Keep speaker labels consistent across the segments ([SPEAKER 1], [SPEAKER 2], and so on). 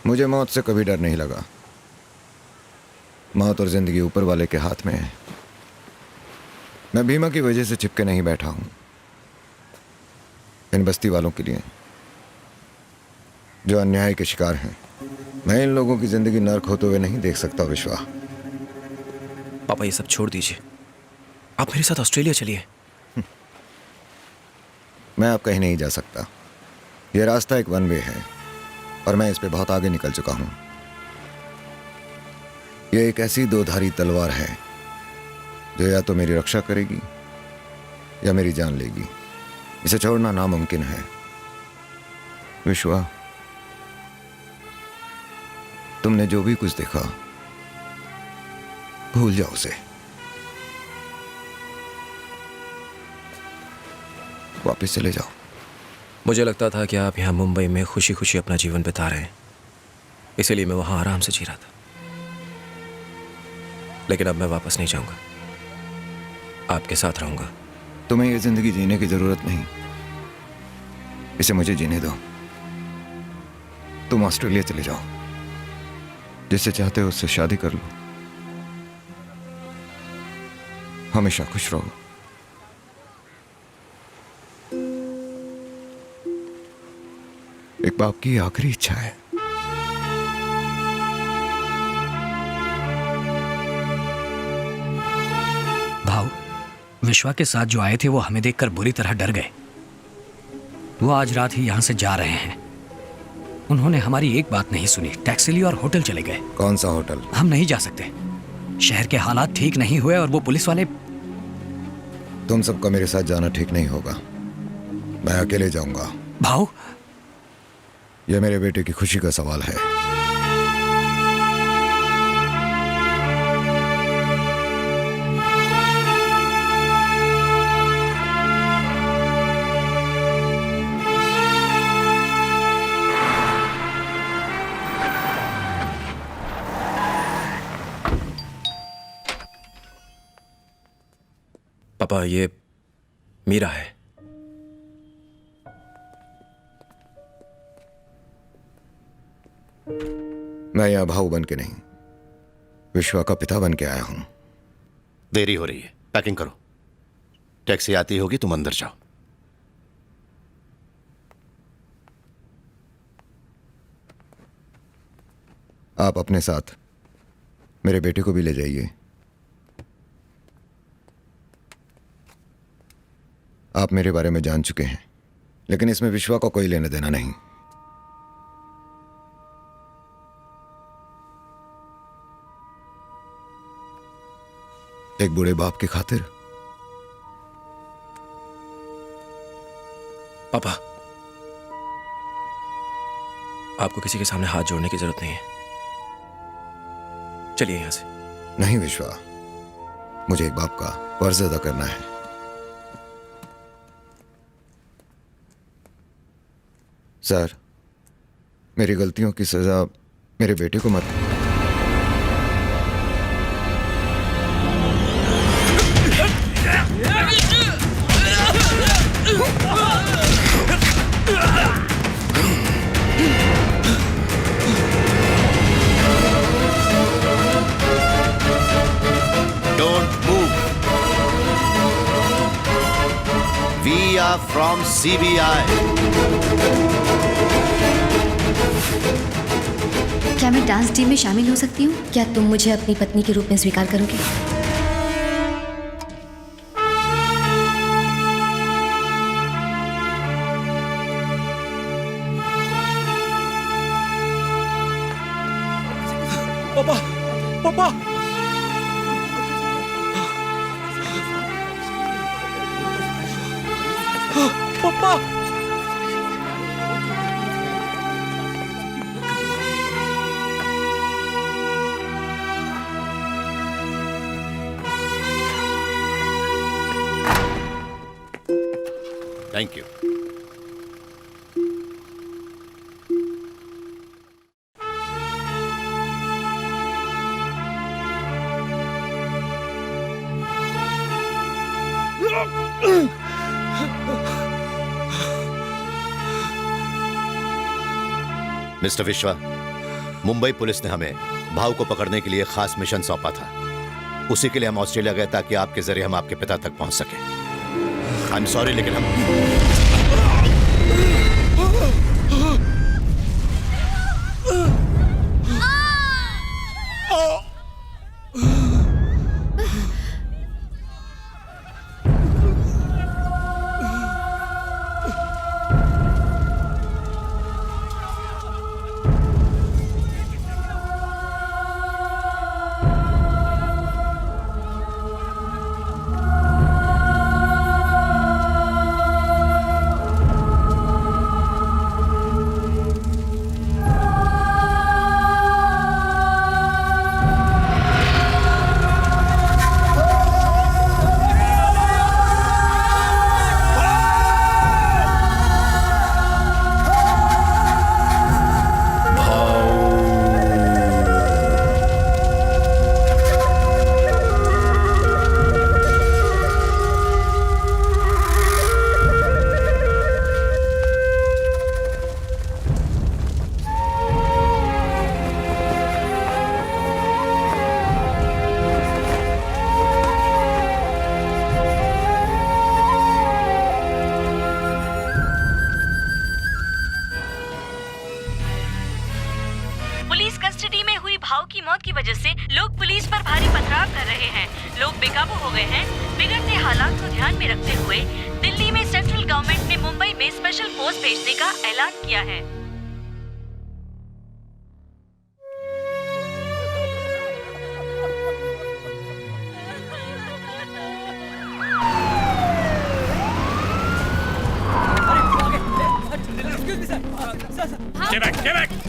[SPEAKER 1] मुझे मौत से कभी डर नहीं लगा। मौत और जिंदगी ऊपर वाले के हाथ में है। मैं भीमा की वजह से चिपके नहीं बैठा हूं। इन बस्ती वालों के लिए जो अन्याय के शिकार हैं, मैं इन लोगों की जिंदगी नर्क होते हुए नहीं देख सकता विश्वा।
[SPEAKER 2] पापा ये सब छोड़ दीजिए, आप मेरे साथ ऑस्ट्रेलिया चलिए।
[SPEAKER 1] मैं अब कहीं नहीं जा सकता। यह रास्ता एक वन वे है और मैं इस पे बहुत आगे निकल चुका हूं। यह एक ऐसी दोधारी तलवार है जो या तो मेरी रक्षा करेगी या मेरी जान लेगी। इसे छोड़ना नामुमकिन है। विश्वा, तुमने जो भी कुछ देखा भूल जाओ उसे। वापस चले जाओ।
[SPEAKER 2] मुझे लगता था कि आप यहाँ मुंबई में खुशी खुशी अपना जीवन बिता रहे हैं, इसीलिए मैं वहां आराम से जी रहा था। लेकिन अब मैं वापस नहीं जाऊंगा, आपके साथ रहूंगा।
[SPEAKER 1] तुम्हें यह जिंदगी जीने की जरूरत नहीं, इसे मुझे जीने दो। तुम ऑस्ट्रेलिया चले जाओ, जिससे चाहते हो उससे शादी कर लो, हमेशा खुश रहो। एक बाप की आखिरी इच्छा है।
[SPEAKER 3] भाऊ, विश्वा के साथ जो आए थे वो हमें देखकर बुरी तरह डर गए। वो आज रात ही यहां से जा रहे हैं। उन्होंने हमारी एक बात नहीं सुनी, टैक्सी ली और होटल चले गए।
[SPEAKER 1] कौन सा होटल?
[SPEAKER 3] हम नहीं जा सकते। शहर के हालात ठीक नहीं हुए और वो पुलिस वाले।
[SPEAKER 1] तुम सबका मेरे साथ जाना ठीक नहीं होगा। मैं अकेले जाऊंगा।
[SPEAKER 3] भाऊ,
[SPEAKER 1] यह मेरे बेटे की खुशी का सवाल है।
[SPEAKER 2] पापा, ये मीरा है।
[SPEAKER 1] मैं यहां भाऊ बन के नहीं, विश्वा का पिता बन के आया हूं।
[SPEAKER 4] देरी हो रही है, पैकिंग करो। टैक्सी आती होगी, तुम अंदर जाओ।
[SPEAKER 1] आप अपने साथ मेरे बेटे को भी ले जाइए। आप मेरे बारे में जान चुके हैं, लेकिन इसमें विश्वा का कोई लेना देना नहीं। एक बूढ़े बाप की खातिर।
[SPEAKER 2] पापा, आपको किसी के सामने हाथ जोड़ने की जरूरत नहीं है। चलिए यहां से।
[SPEAKER 1] नहीं विश्वा, मुझे एक बाप का फर्ज अदा करना है। सर, मेरी गलतियों की सजा मेरे बेटे को मत।
[SPEAKER 4] Don't move. We are from CBI.
[SPEAKER 5] क्या मैं डांस टीम में शामिल हो सकती हूँ? क्या तुम मुझे अपनी पत्नी के रूप में स्वीकार करोगे?
[SPEAKER 2] पापा, पापा, पापा।
[SPEAKER 4] Thank you. मिस्टर विश्वा, मुंबई पुलिस ने हमें भाव को पकड़ने के लिए खास मिशन सौंपा था। उसी के लिए हम ऑस्ट्रेलिया गए ताकि आपके जरिए हम आपके पिता तक पहुंच सके। आई एम सॉरी, लेकिन हम
[SPEAKER 6] पुलिस कस्टडी में हुई भाव की मौत की वजह से लोग पुलिस पर भारी पथराव कर रहे हैं। लोग बेकाबू हो गए हैं। बिगड़ते हालात को ध्यान में रखते हुए दिल्ली में सेंट्रल गवर्नमेंट ने मुंबई में स्पेशल फोर्स भेजने का ऐलान किया है।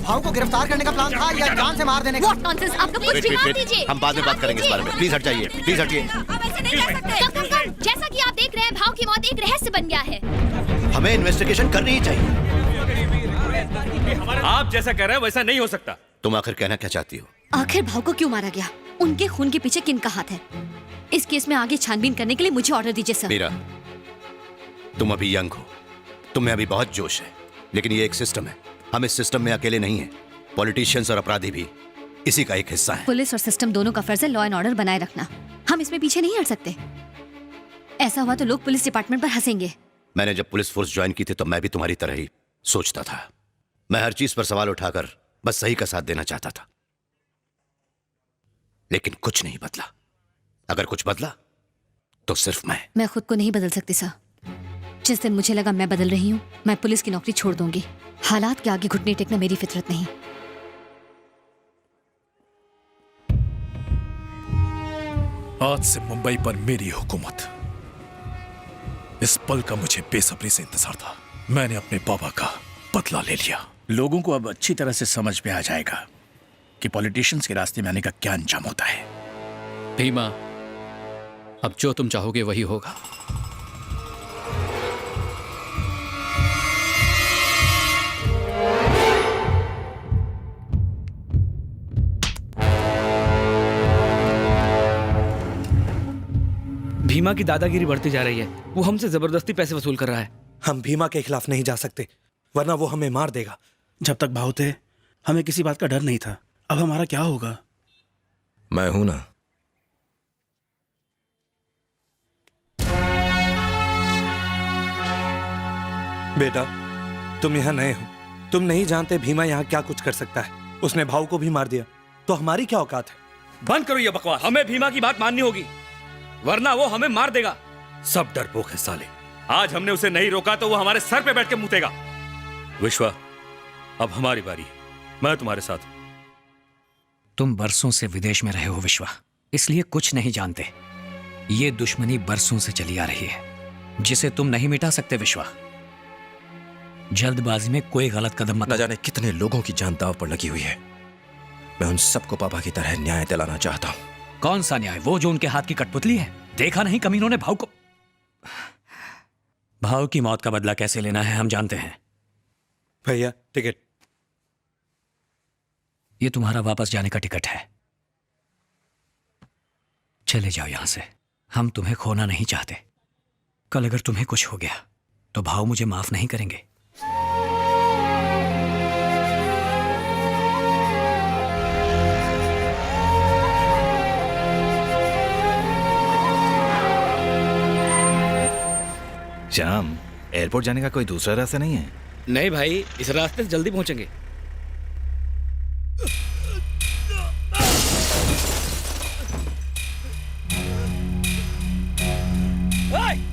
[SPEAKER 7] भाव को गिरफ्तार करने का प्लान था या जान से मार देने का?
[SPEAKER 5] What nonsense! आपका कुछ भी मार दीजिए।
[SPEAKER 4] हम बाद में बात करेंगे इस बारे में। प्लीज हट जाइए, प्लीज हटिए।
[SPEAKER 5] आप ऐसे नहीं कर सकते। कम। जैसा कि आप देख रहे हैं, भाव की मौत एक रहस्य बन गया है।
[SPEAKER 4] हमें इन्वेस्टिगेशन करनी ही चाहिए।
[SPEAKER 8] आप जैसा कह रहे हैं वैसा नहीं हो सकता।
[SPEAKER 4] तुम आखिर कहना क्या चाहती हो?
[SPEAKER 5] आखिर भाव को क्यों मारा गया? उनके खून के पीछे किन का हाथ है? इस केस में आगे छानबीन करने के लिए मुझे ऑर्डर दीजिए सर।
[SPEAKER 4] मीरा, तुम अभी यंग हो, तुम में अभी बहुत जोश है, लेकिन ये एक सिस्टम है। हम इस सिस्टम में अकेले नहीं हैं। पॉलिटिशियंस और अपराधी भी इसी का एक हिस्सा है।
[SPEAKER 5] पुलिस और सिस्टम दोनों का फर्ज है लॉ एंड ऑर्डर बनाए रखना। हम इसमें पीछे नहीं हट सकते। ऐसा हुआ तो लोग पुलिस डिपार्टमेंट पर हंसेंगे।
[SPEAKER 4] मैंने जब पुलिस फोर्स ज्वाइन की थी तो मैं भी तुम्हारी तरह ही सोचता था। मैं हर चीज पर सवाल उठाकर बस सही का साथ देना चाहता था, लेकिन कुछ नहीं बदला। अगर कुछ बदला तो सिर्फ मैं
[SPEAKER 5] खुद को नहीं बदल सकती सर। जिस दिन मुझे लगा मैं बदल रही हूँ, मैं पुलिस की नौकरी छोड़ दूंगी। हालात के आगे घुटने टेकना मेरी फितरत नहीं।
[SPEAKER 9] आज से मुंबई पर मेरी हुकूमत। इस पल का मुझे बेसब्री से इंतजार था। मैंने अपने बाबा का बदला ले लिया।
[SPEAKER 10] लोगों को अब अच्छी तरह से समझ में आ जाएगा कि पॉलिटिशियंस के रास्ते में आने का क्या अंजाम होता है।
[SPEAKER 3] भीमा, अब जो तुम चाहोगे वही होगा।
[SPEAKER 8] भीमा की दादागिरी बढ़ती जा रही है। वो हमसे जबरदस्ती पैसे वसूल कर रहा है।
[SPEAKER 7] हम भीमा के खिलाफ नहीं जा सकते, वरना वो हमें मार देगा।
[SPEAKER 10] जब तक भाव थे हमें किसी बात का डर नहीं था। अब हमारा क्या होगा?
[SPEAKER 2] मैं हूं ना।
[SPEAKER 7] बेटा, तुम यहाँ नए हो, तुम नहीं जानते भीमा यहाँ क्या कुछ कर सकता है। उसने भाव को भी मार दिया, तो हमारी क्या औकात है?
[SPEAKER 8] बंद करो ये बकवास। हमें भीमा की बात माननी होगी, वरना वो हमें मार देगा। सब डरपोक है साले। आज हमने उसे नहीं रोका तो वो हमारे सर पे बैठ के मुतेगा। विश्वा, अब हमारी बारी है। मैं तुम्हारे साथ हूं।
[SPEAKER 3] तुम बरसों से विदेश में रहे हो विश्वा, इसलिए कुछ नहीं जानते। ये दुश्मनी बरसों से चली आ रही है, जिसे तुम नहीं मिटा सकते विश्वा। जल्दबाजी में कोई गलत कदम मत।
[SPEAKER 2] न जाने कितने लोगों की जान दांव पर लगी हुई है। मैं उन सबको पापा की तरह न्याय दिलाना चाहता हूं।
[SPEAKER 3] कौन सा न्याय? वो जो उनके हाथ की कठपुतली है। देखा नहीं कमीनों ने भाव को। भाव की मौत का बदला कैसे लेना है हम जानते हैं।
[SPEAKER 7] भैया, टिकट।
[SPEAKER 3] ये तुम्हारा वापस जाने का टिकट है। चले जाओ यहां से। हम तुम्हें खोना नहीं चाहते। कल अगर तुम्हें कुछ हो गया तो भाव मुझे माफ नहीं करेंगे।
[SPEAKER 11] श्याम, एयरपोर्ट जाने का कोई दूसरा रास्ता नहीं है?
[SPEAKER 8] नहीं भाई, इस रास्ते से जल्दी पहुंचेंगे।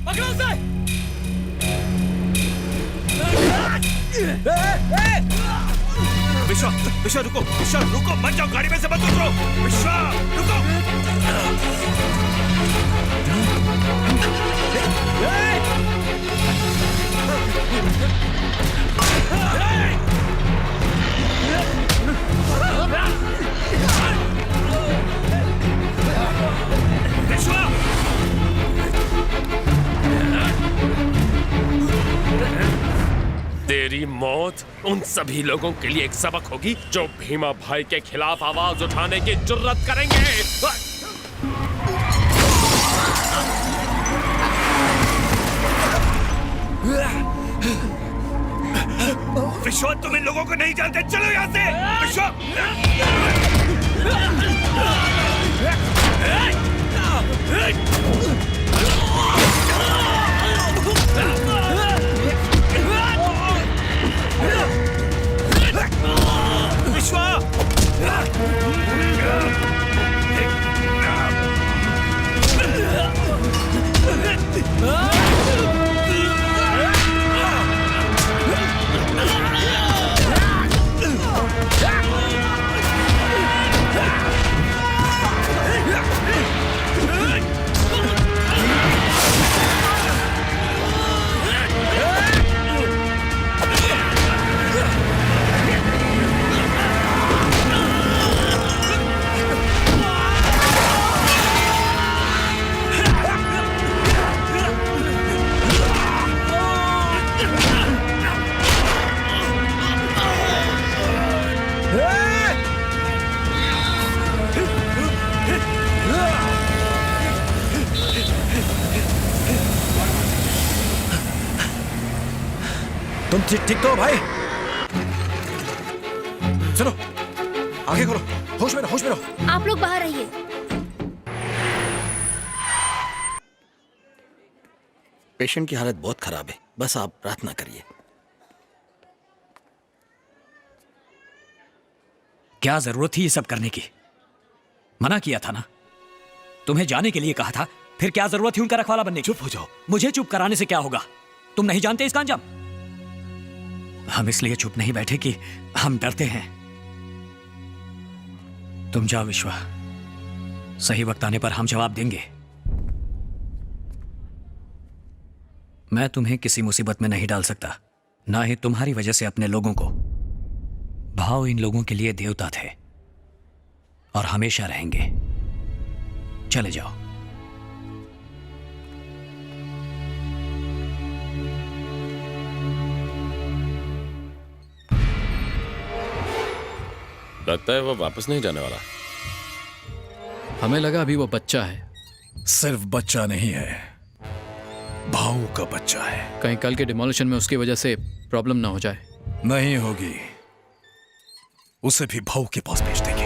[SPEAKER 8] पकड़ो उसे!
[SPEAKER 11] विश्वा, विश्वा रुको, विश्वा रुको, मत जाओ, गाड़ी में से मत उतरो। विश्वा रुको।
[SPEAKER 12] तेरी मौत उन सभी लोगों के लिए एक सबक होगी जो भीमा भाई के खिलाफ आवाज उठाने की जुर्रत करेंगे।
[SPEAKER 11] विश्वा, तुम इन लोगों को नहीं जानते, चलो यहाँ से। विश्वा, तुम ठीक तो हो भाई? सुनो, आगे करो, होश में रहो, होश में रहो।
[SPEAKER 5] आप लोग बाहर आइए।
[SPEAKER 10] पेशेंट की हालत बहुत खराब है, बस आप प्रार्थना करिए।
[SPEAKER 3] क्या जरूरत थी ये सब करने की? मना किया था ना, तुम्हें जाने के लिए कहा था, फिर क्या जरूरत थी उनका रखवाला बनने की?
[SPEAKER 11] चुप हो जाओ।
[SPEAKER 3] मुझे चुप कराने से क्या होगा? तुम नहीं जानते इसका अंजाम? हम इसलिए चुप नहीं बैठे कि हम डरते हैं। तुम जाओ विश्वा, सही वक्त आने पर हम जवाब देंगे। मैं तुम्हें किसी मुसीबत में नहीं डाल सकता, ना ही तुम्हारी वजह से अपने लोगों को। भाव इन लोगों के लिए देवता थे और हमेशा रहेंगे। चले जाओ।
[SPEAKER 12] लगता है वो वापस नहीं जाने वाला।
[SPEAKER 2] हमें लगा अभी वो बच्चा है।
[SPEAKER 9] सिर्फ बच्चा नहीं है, भाऊ का बच्चा है।
[SPEAKER 2] कहीं कल के डिमोलिशन में उसकी वजह से प्रॉब्लम ना हो जाए।
[SPEAKER 9] नहीं होगी, उसे भी भाऊ के पास भेज देंगे।